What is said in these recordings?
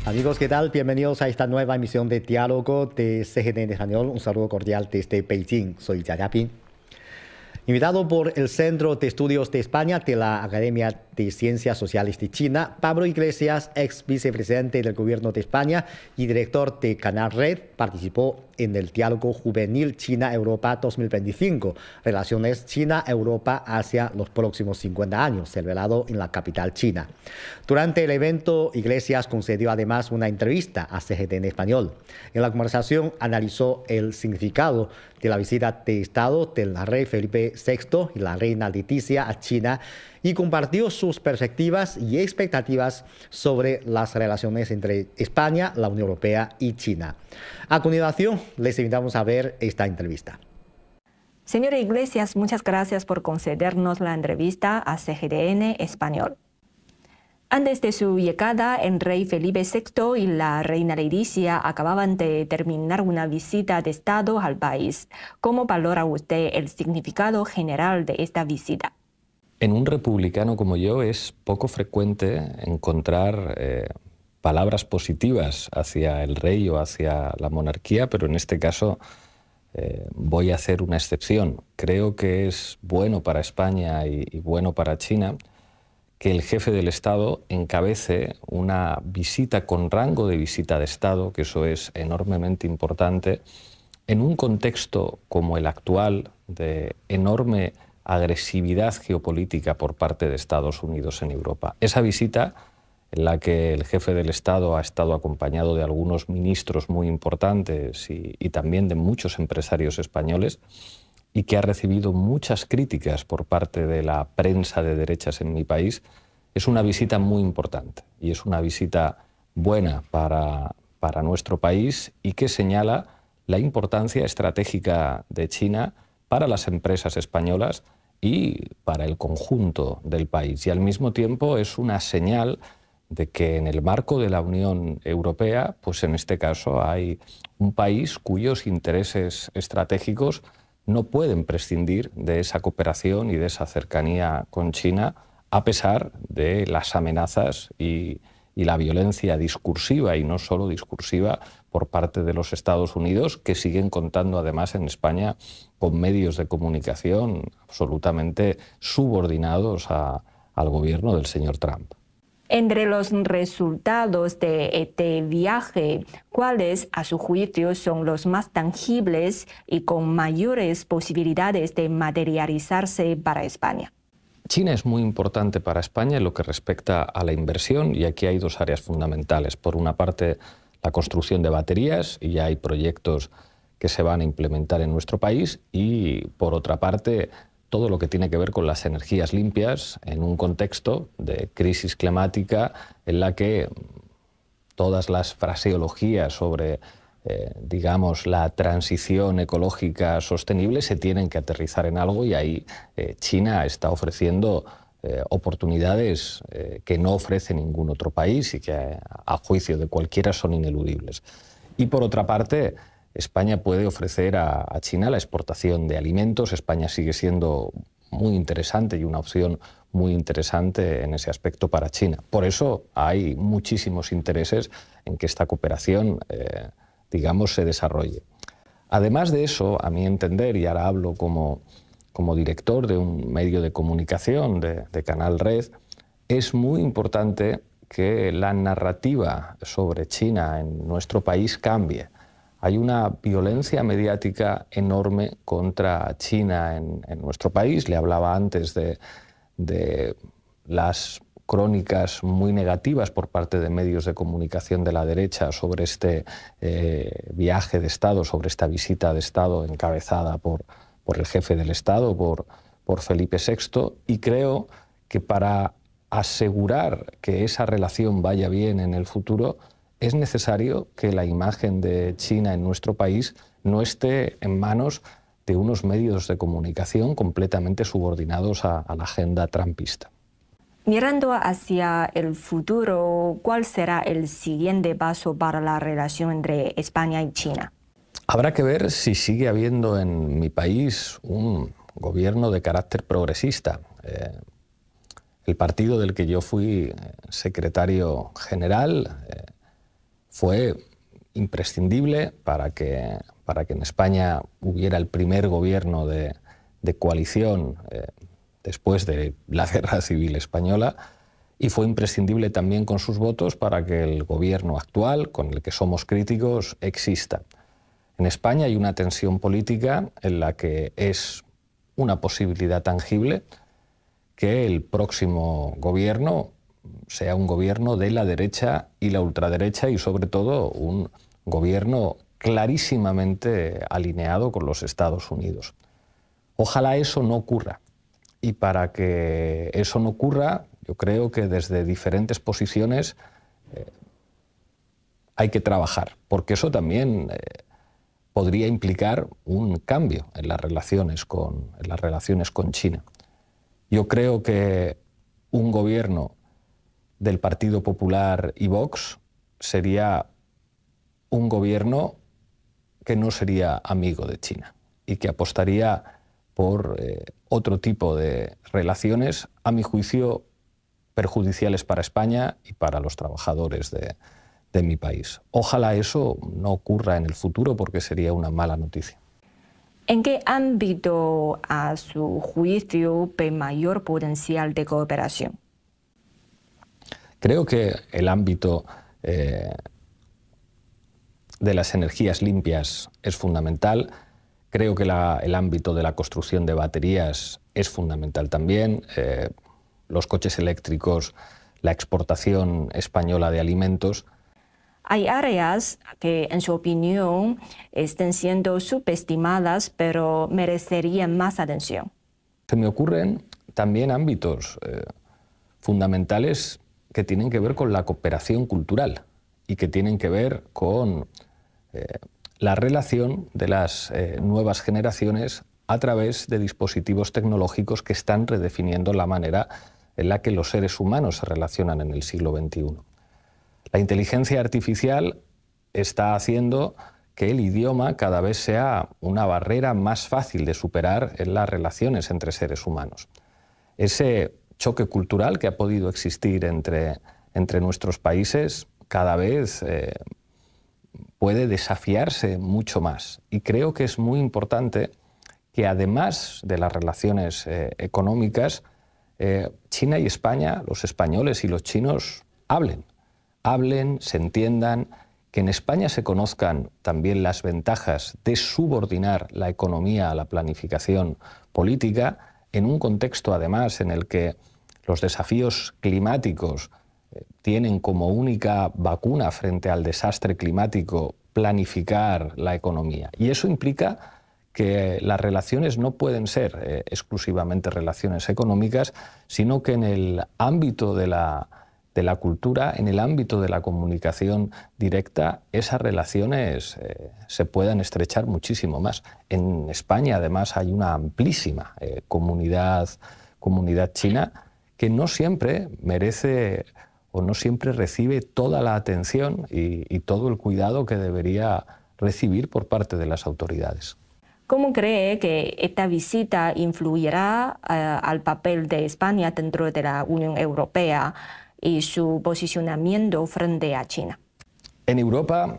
Amigos, ¿qué tal? Bienvenidos a esta nueva emisión de Diálogo de CGTN en Español. Un saludo cordial desde Beijing. Soy Jia Jiaping. Invitado por el Centro de Estudios de España de la Academia de Ciencias Sociales de China, Pablo Iglesias, ex vicepresidente del Gobierno de España y director de Canal Red, participó en el Diálogo Juvenil China-Europa 2025, Relaciones China-Europa hacia los próximos 50 años, celebrado en la capital china. Durante el evento, Iglesias concedió además una entrevista a CGTN en español. En la conversación analizó el significado de la visita de Estado del rey Felipe VI y la reina Leticia a China y compartió sus perspectivas y expectativas sobre las relaciones entre España, la Unión Europea y China. A continuación, les invitamos a ver esta entrevista. Señora Iglesias, muchas gracias por concedernos la entrevista a CGTN Español. Antes de su llegada, el rey Felipe VI y la reina Leticia acababan de terminar una visita de Estado al país. ¿Cómo valora usted el significado general de esta visita? En un republicano como yo es poco frecuente encontrar palabras positivas hacia el rey o hacia la monarquía, pero en este caso voy a hacer una excepción. Creo que es bueno para España y bueno para China que el jefe del Estado encabece una visita con rango de visita de Estado, que eso es enormemente importante, en un contexto como el actual de enorme agresividad geopolítica por parte de Estados Unidos en Europa. Esa visita, en la que el jefe del Estado ha estado acompañado de algunos ministros muy importantes y también de muchos empresarios españoles, y que ha recibido muchas críticas por parte de la prensa de derechas en mi país, es una visita muy importante y es una visita buena para nuestro país y que señala la importancia estratégica de China para las empresas españolas y para el conjunto del país. Y al mismo tiempo es una señal de que en el marco de la Unión Europea, pues en este caso hay un país cuyos intereses estratégicos no pueden prescindir de esa cooperación y de esa cercanía con China, a pesar de las amenazas y la violencia discursiva, y no solo discursiva, por parte de los Estados Unidos, que siguen contando además en España con medios de comunicación absolutamente subordinados al gobierno del señor Trump. Entre los resultados de este viaje, ¿cuáles, a su juicio, son los más tangibles y con mayores posibilidades de materializarse para España? China es muy importante para España en lo que respecta a la inversión, y aquí hay dos áreas fundamentales. Por una parte, la construcción de baterías, y ya hay proyectos que se van a implementar en nuestro país, y por otra parte, todo lo que tiene que ver con las energías limpias en un contexto de crisis climática en la que todas las fraseologías sobre, digamos, la transición ecológica sostenible se tienen que aterrizar en algo, y ahí China está ofreciendo oportunidades que no ofrece ningún otro país y que a juicio de cualquiera son ineludibles. Y por otra parte, España puede ofrecer a China la exportación de alimentos. España sigue siendo muy interesante y una opción muy interesante en ese aspecto para China. Por eso hay muchísimos intereses en que esta cooperación, digamos, se desarrolle. Además de eso, a mi entender, y ahora hablo como director de un medio de comunicación de Canal Red, es muy importante que la narrativa sobre China en nuestro país cambie. Hay una violencia mediática enorme contra China en nuestro país. Le hablaba antes de las crónicas muy negativas por parte de medios de comunicación de la derecha sobre este viaje de Estado, sobre esta visita de Estado encabezada por el jefe del Estado, por Felipe VI, y creo que para asegurar que esa relación vaya bien en el futuro, es necesario que la imagen de China en nuestro país no esté en manos de unos medios de comunicación completamente subordinados a la agenda trumpista. Mirando hacia el futuro, ¿cuál será el siguiente paso para la relación entre España y China? Habrá que ver si sigue habiendo en mi país un gobierno de carácter progresista. El partido del que yo fui secretario general fue imprescindible para que en España hubiera el primer gobierno de coalición después de la Guerra Civil Española, y fue imprescindible también con sus votos para que el gobierno actual, con el que somos críticos, exista. En España hay una tensión política en la que es una posibilidad tangible que el próximo gobierno sea un gobierno de la derecha y la ultraderecha, y sobre todo un gobierno clarísimamente alineado con los Estados Unidos. Ojalá eso no ocurra. Y para que eso no ocurra, yo creo que desde diferentes posiciones hay que trabajar, porque eso también podría implicar un cambio en las relaciones con China. Yo creo que un gobierno del Partido Popular y Vox sería un gobierno que no sería amigo de China y que apostaría por otro tipo de relaciones, a mi juicio, perjudiciales para España y para los trabajadores de mi país. Ojalá eso no ocurra en el futuro, porque sería una mala noticia. ¿En qué ámbito, a su juicio, ve mayor potencial de cooperación? Creo que el ámbito de las energías limpias es fundamental. Creo que el ámbito de la construcción de baterías es fundamental también. Los coches eléctricos, la exportación española de alimentos. Hay áreas que, en su opinión, están siendo subestimadas, pero merecerían más atención. Se me ocurren también ámbitos fundamentales que tienen que ver con la cooperación cultural y que tienen que ver con la relación de las nuevas generaciones a través de dispositivos tecnológicos que están redefiniendo la manera en la que los seres humanos se relacionan en el siglo XXI. La inteligencia artificial está haciendo que el idioma cada vez sea una barrera más fácil de superar en las relaciones entre seres humanos. Ese choque cultural que ha podido existir entre nuestros países cada vez puede desafiarse mucho más. Y creo que es muy importante que, además de las relaciones económicas, China y España, los españoles y los chinos, hablen, se entiendan, que en España se conozcan también las ventajas de subordinar la economía a la planificación política, en un contexto además en el que los desafíos climáticos tienen como única vacuna frente al desastre climático planificar la economía. Y eso implica que las relaciones no pueden ser exclusivamente relaciones económicas, sino que en el ámbito de la cultura, en el ámbito de la comunicación directa, esas relaciones se puedan estrechar muchísimo más. En España, además, hay una amplísima comunidad china que no siempre merece o no siempre recibe toda la atención y todo el cuidado que debería recibir por parte de las autoridades. ¿Cómo cree que esta visita influirá al papel de España dentro de la Unión Europea y su posicionamiento frente a China? En Europa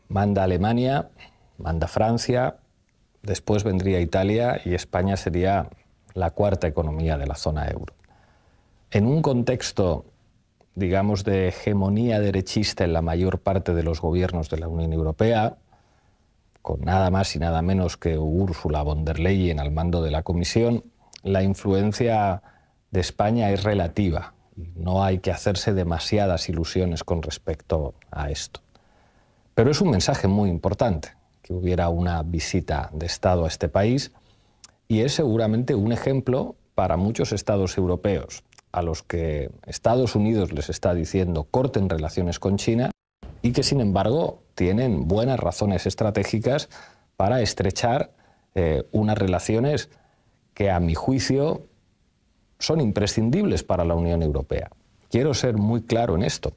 manda Alemania, manda Francia, después vendría Italia y España sería la cuarta economía de la zona euro. En un contexto, digamos, de hegemonía derechista en la mayor parte de los gobiernos de la Unión Europea, con nada más y nada menos que Ursula von der Leyen al mando de la Comisión, la influencia de España es relativa. No hay que hacerse demasiadas ilusiones con respecto a esto. Pero es un mensaje muy importante que hubiera una visita de Estado a este país, y es seguramente un ejemplo para muchos estados europeos a los que Estados Unidos les está diciendo corten relaciones con China, y que sin embargo tienen buenas razones estratégicas para estrechar unas relaciones que, a mi juicio, son imprescindibles para la Unión Europea. Quiero ser muy claro en esto.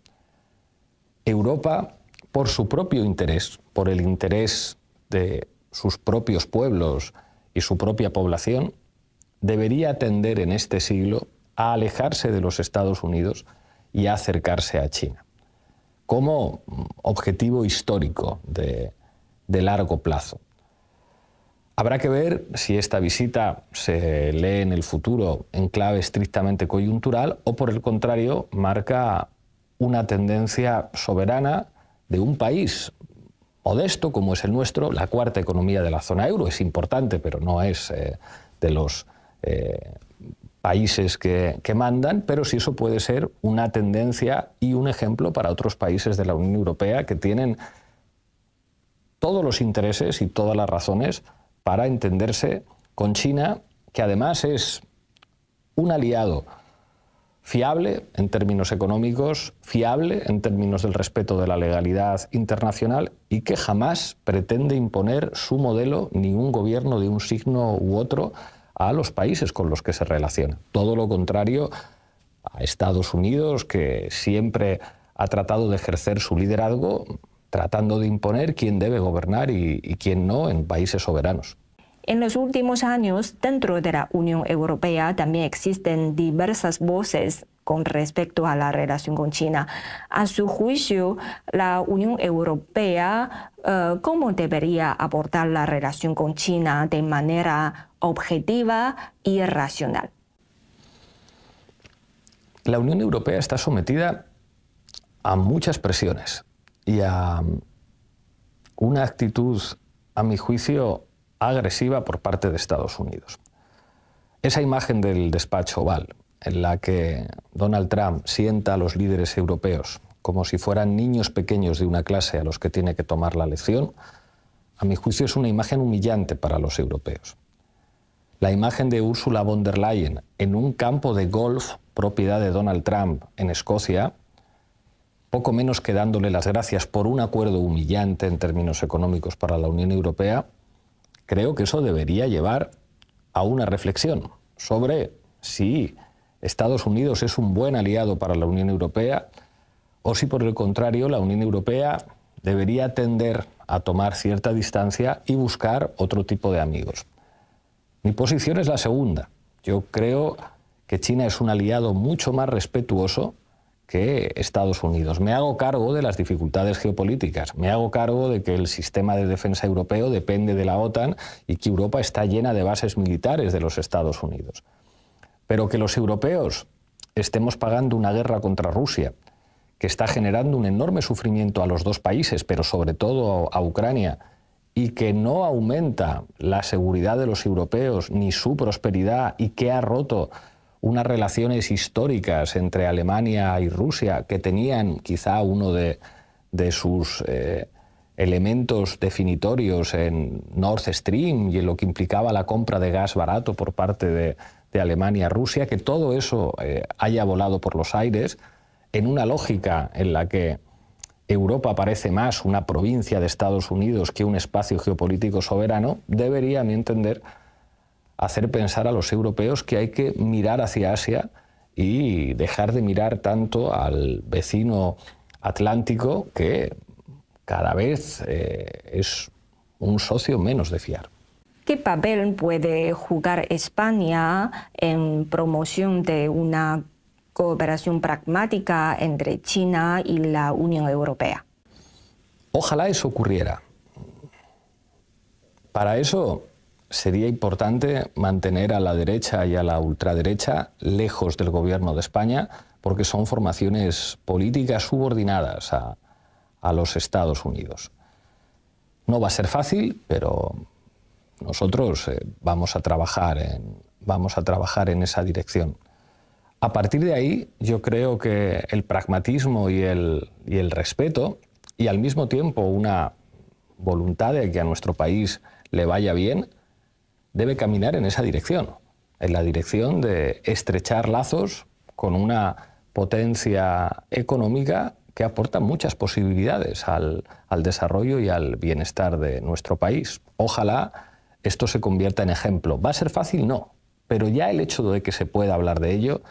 Europa, por su propio interés, por el interés de sus propios pueblos y su propia población, debería tender en este siglo a alejarse de los Estados Unidos y a acercarse a China. como objetivo histórico de largo plazo. Habrá que ver si esta visita se lee en el futuro en clave estrictamente coyuntural o, por el contrario, marca una tendencia soberana de un país modesto como es el nuestro, la cuarta economía de la zona euro. Es importante, pero no es de los países que mandan, pero sí eso puede ser una tendencia y un ejemplo para otros países de la Unión Europea que tienen todos los intereses y todas las razones para entenderse con China, que además es un aliado fiable en términos económicos, fiable en términos del respeto de la legalidad internacional y que jamás pretende imponer su modelo ni un gobierno de un signo u otro a los países con los que se relaciona. Todo lo contrario a Estados Unidos, que siempre ha tratado de ejercer su liderazgo tratando de imponer quién debe gobernar y quién no en países soberanos. En los últimos años, dentro de la Unión Europea también existen diversas voces con respecto a la relación con China. A su juicio, la Unión Europea, ¿cómo debería abordar la relación con China de manera objetiva y racional? La Unión Europea está sometida a muchas presiones y a una actitud, a mi juicio, agresiva por parte de Estados Unidos. Esa imagen del despacho Oval, en la que Donald Trump sienta a los líderes europeos como si fueran niños pequeños de una clase a los que tiene que tomar la lección, a mi juicio es una imagen humillante para los europeos. La imagen de Ursula von der Leyen en un campo de golf propiedad de Donald Trump en Escocia, poco menos que dándole las gracias por un acuerdo humillante en términos económicos para la Unión Europea, creo que eso debería llevar a una reflexión sobre si Estados Unidos es un buen aliado para la Unión Europea o si, por el contrario, la Unión Europea debería tender a tomar cierta distancia y buscar otro tipo de amigos. Mi posición es la segunda. Yo creo que China es un aliado mucho más respetuoso que Estados Unidos. Me hago cargo de las dificultades geopolíticas, me hago cargo de que el sistema de defensa europeo depende de la OTAN y que Europa está llena de bases militares de los Estados Unidos. Pero que los europeos estemos pagando una guerra contra Rusia, que está generando un enorme sufrimiento a los dos países, pero sobre todo a Ucrania, y que no aumenta la seguridad de los europeos ni su prosperidad y que ha roto unas relaciones históricas entre Alemania y Rusia que tenían quizá uno de sus elementos definitorios en Nord Stream y en lo que implicaba la compra de gas barato por parte de Alemania a Rusia, que todo eso haya volado por los aires en una lógica en la que Europa parece más una provincia de Estados Unidos que un espacio geopolítico soberano, debería, a mi entender, hacer pensar a los europeos que hay que mirar hacia Asia y dejar de mirar tanto al vecino atlántico que cada vez es un socio menos de fiar. ¿Qué papel puede jugar España en promoción de una cooperación pragmática entre China y la Unión Europea? Ojalá eso ocurriera. Para eso sería importante mantener a la derecha y a la ultraderecha lejos del gobierno de España, porque son formaciones políticas subordinadas a los Estados Unidos. No va a ser fácil, pero nosotros vamos a trabajar en esa dirección. A partir de ahí, yo creo que el pragmatismo y el respeto, y al mismo tiempo una voluntad de que a nuestro país le vaya bien, debe caminar en esa dirección, en la dirección de estrechar lazos con una potencia económica que aporta muchas posibilidades al desarrollo y al bienestar de nuestro país. Ojalá esto se convierta en ejemplo. ¿Va a ser fácil? No. Pero ya el hecho de que se pueda hablar de ello,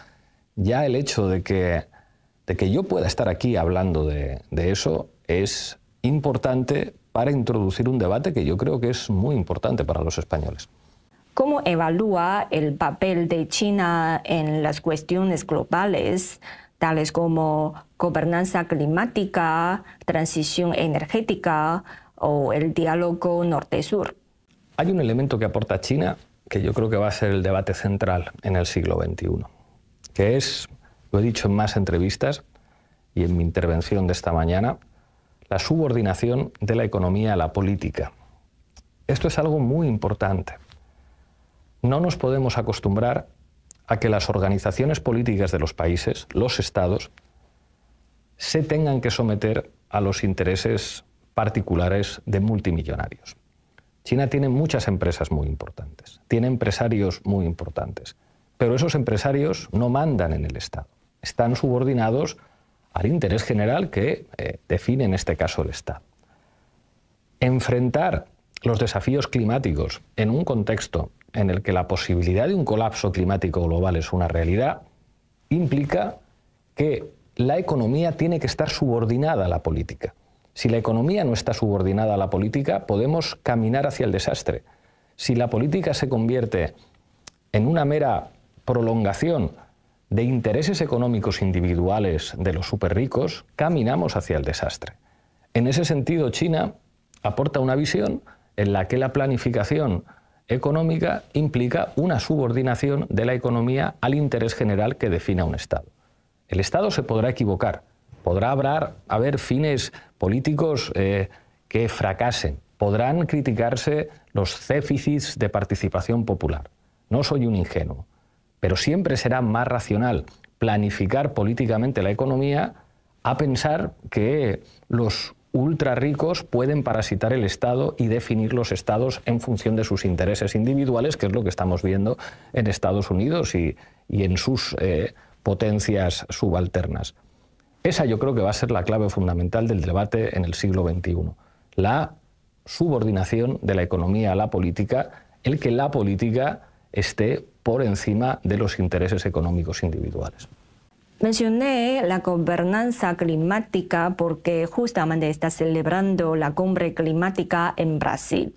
ya el hecho de que yo pueda estar aquí hablando de eso es importante para introducir un debate que yo creo que es muy importante para los españoles. ¿Cómo evalúa el papel de China en las cuestiones globales tales como gobernanza climática, transición energética o el diálogo norte-sur. Hay un elemento que aporta China que yo creo que va a ser el debate central en el siglo XXI, que es, lo he dicho en más entrevistas y en mi intervención de esta mañana, la subordinación de la economía a la política. Esto es algo muy importante. No nos podemos acostumbrar a que las organizaciones políticas de los países, los estados, se tengan que someter a los intereses particulares de multimillonarios. China tiene muchas empresas muy importantes, tiene empresarios muy importantes, pero esos empresarios no mandan en el Estado, están subordinados al interés general que define en este caso el Estado. Enfrentar los desafíos climáticos en un contexto en el que la posibilidad de un colapso climático global es una realidad, implica que la economía tiene que estar subordinada a la política. Si la economía no está subordinada a la política, podemos caminar hacia el desastre. Si la política se convierte en una mera prolongación de intereses económicos individuales de los superricos, caminamos hacia el desastre. En ese sentido, China aporta una visión en la que la planificación económica implica una subordinación de la economía al interés general que defina un Estado. El Estado se podrá equivocar, podrá haber fines políticos que fracasen, podrán criticarse los déficits de participación popular. No soy un ingenuo, pero siempre será más racional planificar políticamente la economía a pensar que los ultra ricos pueden parasitar el Estado y definir los estados en función de sus intereses individuales, que es lo que estamos viendo en Estados Unidos y en sus potencias subalternas. Esa yo creo que va a ser la clave fundamental del debate en el siglo XXI. La subordinación de la economía a la política, el que la política esté por encima de los intereses económicos individuales. Mencioné la gobernanza climática porque justamente está celebrando la cumbre climática en Brasil.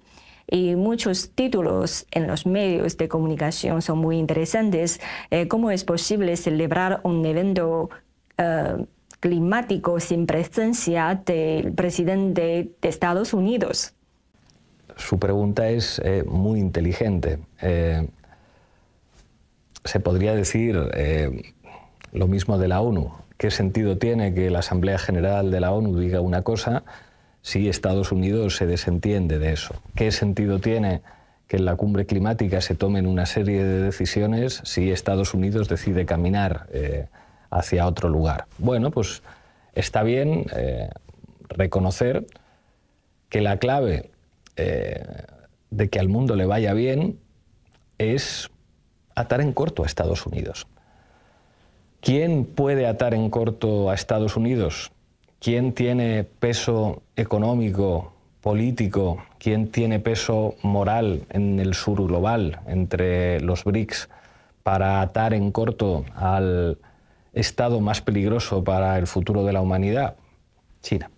Y muchos títulos en los medios de comunicación son muy interesantes. ¿Cómo es posible celebrar un evento climático sin presencia del presidente de Estados Unidos? Su pregunta es muy inteligente. Se podría decir lo mismo de la ONU. ¿Qué sentido tiene que la Asamblea General de la ONU diga una cosa si Estados Unidos se desentiende de eso? ¿Qué sentido tiene que en la cumbre climática se tomen una serie de decisiones si Estados Unidos decide caminar hacia otro lugar? Bueno, pues está bien reconocer que la clave de que al mundo le vaya bien es atar en corto a Estados Unidos. ¿Quién puede atar en corto a Estados Unidos? ¿Quién tiene peso económico, político? ¿Quién tiene peso moral en el sur global, entre los BRICS, para atar en corto al Estado más peligroso para el futuro de la humanidad? China.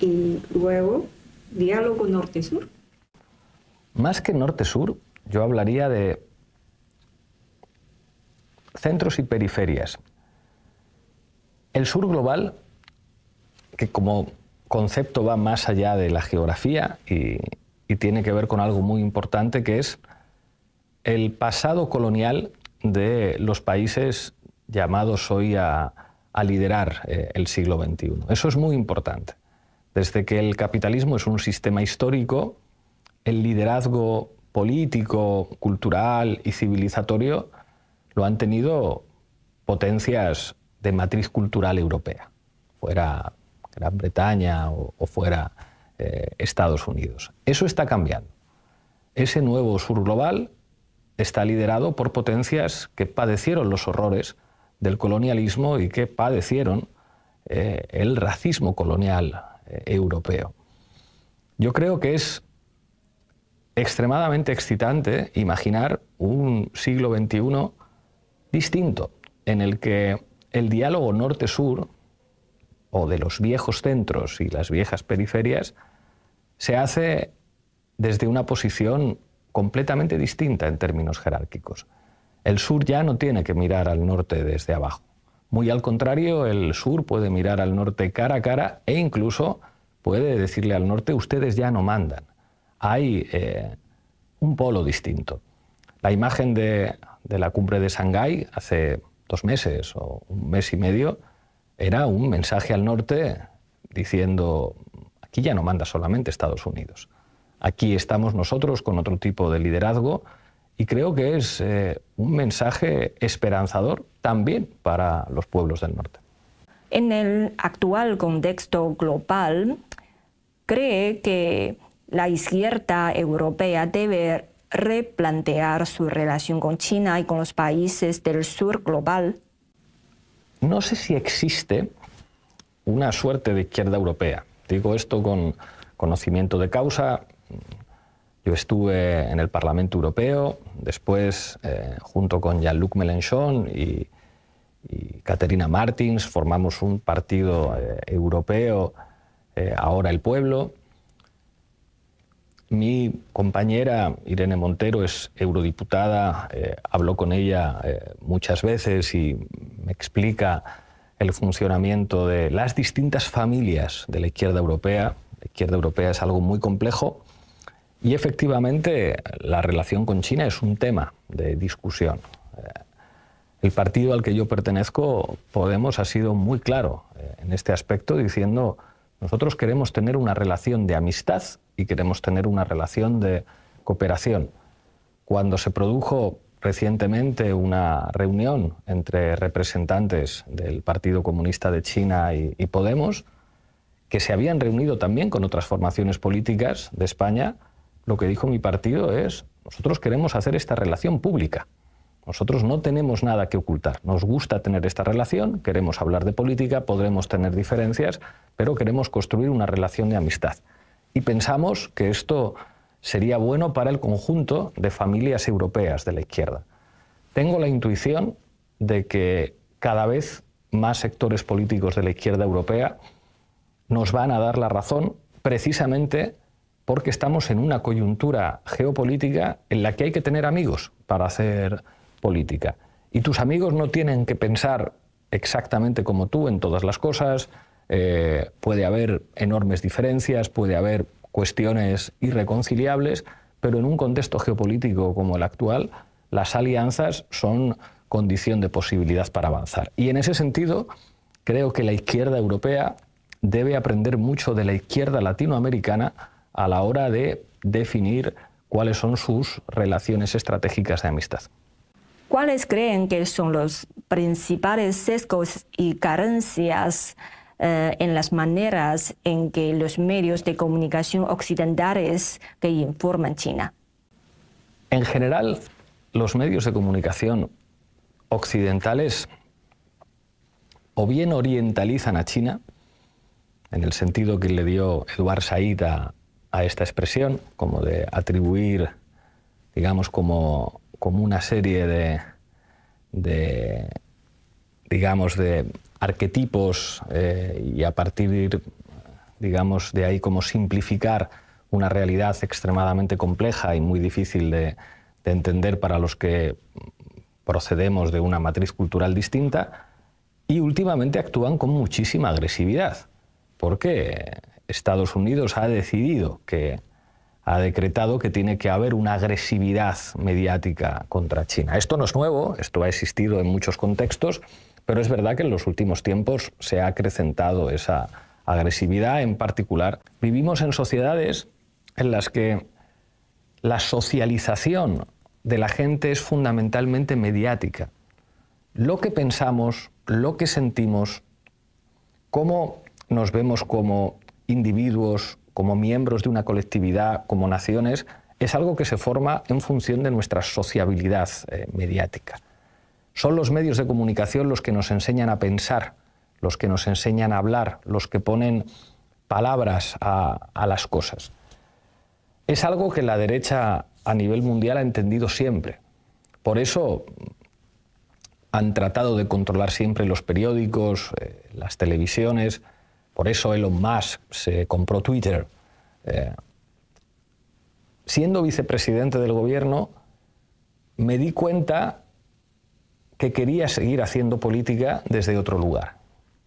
Y luego, diálogo norte-sur. Más que norte-sur, yo hablaría de centros y periferias. El sur global, que como concepto va más allá de la geografía y tiene que ver con algo muy importante, que es el pasado colonial de los países llamados hoy a liderar el siglo XXI. Eso es muy importante. Desde que el capitalismo es un sistema histórico, el liderazgo político, cultural y civilizatorio lo han tenido potencias de matriz cultural europea, fuera Gran Bretaña o fuera Estados Unidos. Eso está cambiando. Ese nuevo sur global está liderado por potencias que padecieron los horrores del colonialismo y que padecieron el racismo colonial europeo. Yo creo que es extremadamente excitante imaginar un siglo XXI distinto, en el que el diálogo norte-sur, o de los viejos centros y las viejas periferias, se hace desde una posición completamente distinta en términos jerárquicos. El sur ya no tiene que mirar al norte desde abajo. Muy al contrario, el sur puede mirar al norte cara a cara e incluso puede decirle al norte, ustedes ya no mandan. Hay un polo distinto. La imagen de la cumbre de Shanghái hace 2 meses o 1 mes y medio era un mensaje al norte diciendo, aquí ya no manda solamente Estados Unidos. Aquí estamos nosotros con otro tipo de liderazgo y creo que es un mensaje esperanzador también para los pueblos del norte. En el actual contexto global, ¿cree que la izquierda europea debe replantear su relación con China y con los países del sur global? No sé si existe una suerte de izquierda europea. Digo esto con conocimiento de causa. Yo estuve en el Parlamento Europeo, después, junto con Jean-Luc Mélenchon y Caterina Martins, formamos un partido europeo, Ahora el Pueblo. Mi compañera Irene Montero es eurodiputada, habló con ella muchas veces y me explica el funcionamiento de las distintas familias de la izquierda europea. La izquierda europea es algo muy complejo y efectivamente la relación con China es un tema de discusión. El partido al que yo pertenezco, Podemos, ha sido muy claro en este aspecto, diciendo nosotros queremos tener una relación de amistad y queremos tener una relación de cooperación. Cuando se produjo recientemente una reunión entre representantes del Partido Comunista de China y Podemos, que se habían reunido también con otras formaciones políticas de España, lo que dijo mi partido es, nosotros queremos hacer esta relación pública. Nosotros no tenemos nada que ocultar. Nos gusta tener esta relación, queremos hablar de política, podremos tener diferencias, pero queremos construir una relación de amistad. Y pensamos que esto sería bueno para el conjunto de familias europeas de la izquierda. Tengo la intuición de que cada vez más sectores políticos de la izquierda europea nos van a dar la razón precisamente porque estamos en una coyuntura geopolítica en la que hay que tener amigos para hacer política. Y tus amigos no tienen que pensar exactamente como tú en todas las cosas, puede haber enormes diferencias, puede haber cuestiones irreconciliables, pero en un contexto geopolítico como el actual, las alianzas son condición de posibilidad para avanzar. Y en ese sentido, creo que la izquierda europea debe aprender mucho de la izquierda latinoamericana a la hora de definir cuáles son sus relaciones estratégicas de amistad. ¿Cuáles creen que son los principales sesgos y carencias en las maneras en que los medios de comunicación occidentales que informan China? En general, los medios de comunicación occidentales o bien orientalizan a China, en el sentido que le dio Eduard Said a esta expresión, como de atribuir, digamos, como una serie de arquetipos y a partir, digamos, de ahí como simplificar una realidad extremadamente compleja y muy difícil de entender para los que procedemos de una matriz cultural distinta, y últimamente actúan con muchísima agresividad, porque Estados Unidos ha decretado que tiene que haber una agresividad mediática contra China. Esto no es nuevo, esto ha existido en muchos contextos, pero es verdad que en los últimos tiempos se ha acrecentado esa agresividad. En particular, vivimos en sociedades en las que la socialización de la gente es fundamentalmente mediática. Lo que pensamos, lo que sentimos, cómo nos vemos como individuos, como miembros de una colectividad, como naciones, es algo que se forma en función de nuestra sociabilidad mediática. Son los medios de comunicación los que nos enseñan a pensar, los que nos enseñan a hablar, los que ponen palabras a las cosas. Es algo que la derecha a nivel mundial ha entendido siempre. Por eso han tratado de controlar siempre los periódicos, las televisiones. Por eso Elon Musk se compró Twitter. Siendo vicepresidente del gobierno, me di cuenta que quería seguir haciendo política desde otro lugar.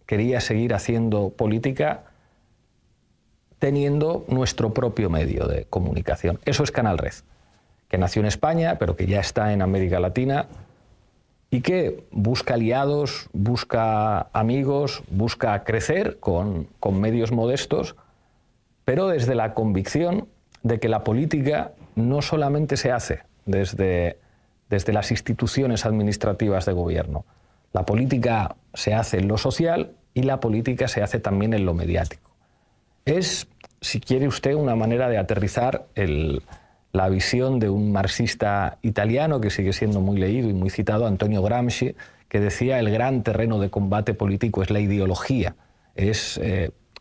Quería seguir haciendo política teniendo nuestro propio medio de comunicación. Eso es Canal Red, que nació en España, pero que ya está en América Latina y que busca aliados, busca amigos, busca crecer con medios modestos, pero desde la convicción de que la política no solamente se hace desde las instituciones administrativas de gobierno. La política se hace en lo social y la política se hace también en lo mediático. Es, si quiere usted, una manera de aterrizar la visión de un marxista italiano que sigue siendo muy leído y muy citado, Antonio Gramsci, que decía: el gran terreno de combate político es la ideología, es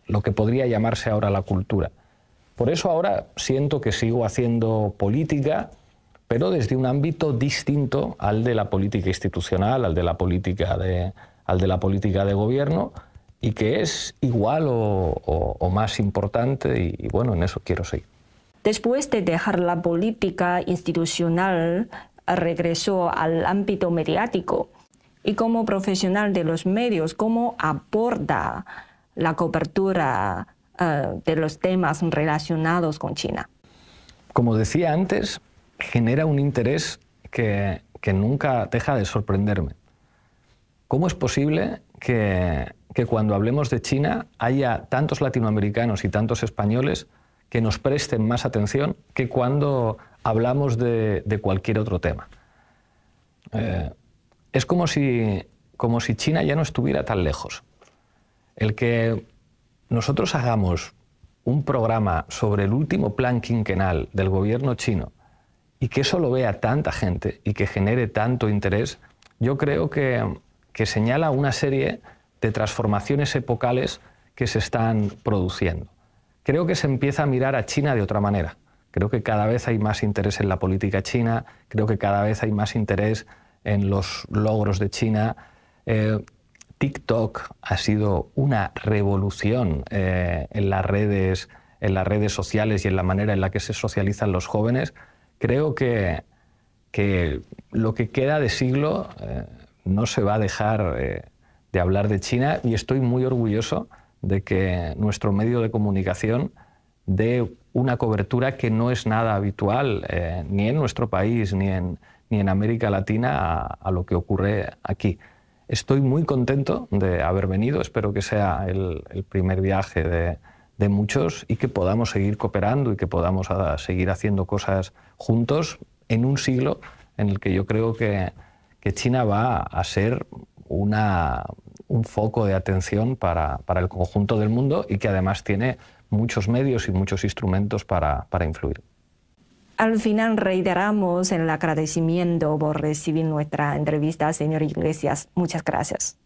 lo que podría llamarse ahora la cultura. Por eso ahora siento que sigo haciendo política, pero desde un ámbito distinto al de la política institucional, al de la política de gobierno, y que es igual o más importante, y bueno, en eso quiero seguir. Después de dejar la política institucional, regresó al ámbito mediático. Y como profesional de los medios, ¿cómo aborda la cobertura de los temas relacionados con China? Como decía antes, genera un interés que nunca deja de sorprenderme. ¿Cómo es posible que cuando hablemos de China haya tantos latinoamericanos y tantos españoles que nos presten más atención que cuando hablamos de cualquier otro tema? Es como si China ya no estuviera tan lejos. El que nosotros hagamos un programa sobre el último plan quinquenal del gobierno chino y que eso lo vea tanta gente y que genere tanto interés, yo creo que señala una serie de transformaciones epocales que se están produciendo. Creo que se empieza a mirar a China de otra manera. Creo que cada vez hay más interés en la política china, creo que cada vez hay más interés en los logros de China. TikTok ha sido una revolución en las redes sociales y en la manera en la que se socializan los jóvenes. Creo que lo que queda de siglo no se va a dejar de hablar de China, y estoy muy orgulloso de que nuestro medio de comunicación dé una cobertura que no es nada habitual ni en nuestro país ni en América Latina a lo que ocurre aquí. Estoy muy contento de haber venido, espero que sea el primer viaje de muchos y que podamos seguir cooperando y que podamos seguir haciendo cosas juntos en un siglo en el que yo creo que China va a ser un foco de atención para el conjunto del mundo y que además tiene muchos medios y muchos instrumentos para influir. Al final reiteramos el agradecimiento por recibir nuestra entrevista, señor Iglesias. Muchas gracias.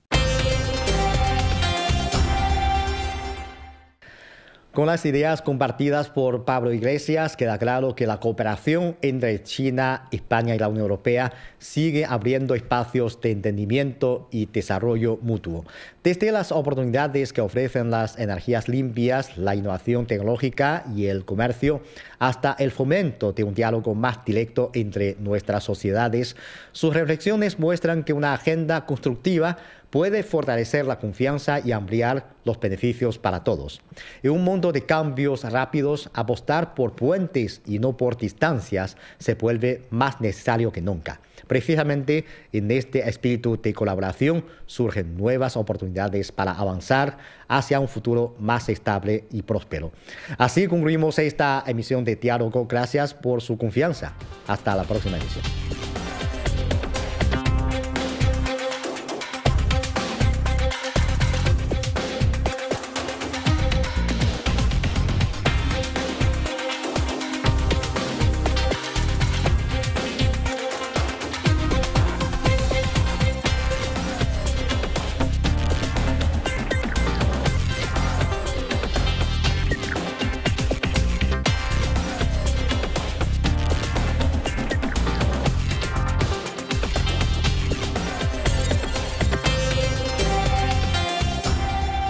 Con las ideas compartidas por Pablo Iglesias, queda claro que la cooperación entre China, España y la Unión Europea sigue abriendo espacios de entendimiento y desarrollo mutuo. Desde las oportunidades que ofrecen las energías limpias, la innovación tecnológica y el comercio, hasta el fomento de un diálogo más directo entre nuestras sociedades, sus reflexiones muestran que una agenda constructiva puede fortalecer la confianza y ampliar los beneficios para todos. En un mundo de cambios rápidos, apostar por puentes y no por distancias se vuelve más necesario que nunca. Precisamente en este espíritu de colaboración surgen nuevas oportunidades para avanzar hacia un futuro más estable y próspero. Así concluimos esta emisión de Diálogo. Gracias por su confianza. Hasta la próxima emisión.